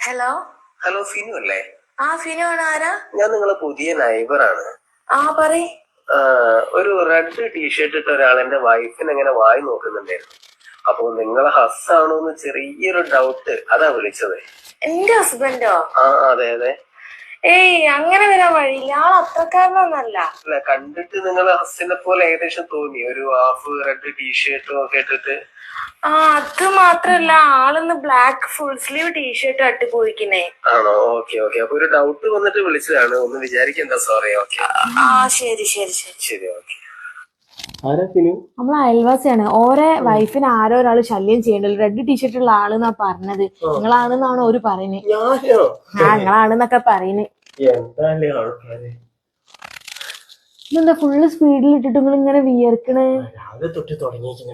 Hello hello Finu അല്ലേ? ഫിനു ആണ്. ആരാ? ഞാൻ നിങ്ങളെ പുതിയ നൈബറാണ്. പറയ്. ഒരു റെഡ് ടീഷർട്ട് ഇട്ട ഒരാൾ എന്റെ വൈഫിന് എങ്ങനെ വായി നോക്കുന്നുണ്ടായിരുന്നു. അപ്പൊ നിങ്ങളെ ഹസ്സാണോന്ന് ചെറിയൊരു ഡൗട്ട്, അതാ വിളിച്ചത്. എന്റെ ഹസ്ബൻഡോ? അതെ അതെ. ഏയ്, അങ്ങനെ വരാൻ വഴിയില്ല. ആൾ അത്രക്കാരനൊന്നല്ല. അല്ല, കണ്ടിട്ട് നിങ്ങളെ ഹസ്സിനെ പോലെ ഏകദേശം തോന്നി. ഒരു ഹാഫ് റെഡ് ടീഷർട്ടും ഒക്കെ ഇട്ടിട്ട്. അത് മാത്രല്ല, ആളിന്ന് ബ്ലാക്ക് ഫുൾ സ്ലീവ് ടീഷർട്ട് ഇട്ട് പോയിക്കുന്നേ. ആണോ? Okay okay. അപ്പൊ ഒരു ഡൗട്ട് വന്നിട്ട് വിളിച്ചതാണ്. ഒന്ന് വിചാരിക്കണ്ട. സോറി. ഓക്കെ. ശരി ശരി ശരി ശരി. ഓക്കെ. നമ്മളെ അയൽവാസിയാണ്. ഓരോ വൈഫിന് ആരോ ഒരാള് ശല്യം ചെയ്യണ്ടല്ലോ. റെഡ് ടീഷർട്ട് ഉള്ള ആളെന്നാ പറഞ്ഞത്. നിങ്ങളാണെന്നാണ് ഓര് പറയുന്നത്. നിങ്ങളാണെന്നൊക്കെ പറയുന്നത്. ഇതെന്താ ഫുള്ള് സ്പീഡിൽ ഇട്ടിട്ട് നിങ്ങൾ ഇങ്ങനെ വിയർക്കണേ? രാവിലെ തൊട്ട് തുടങ്ങിയിരിക്കുന്ന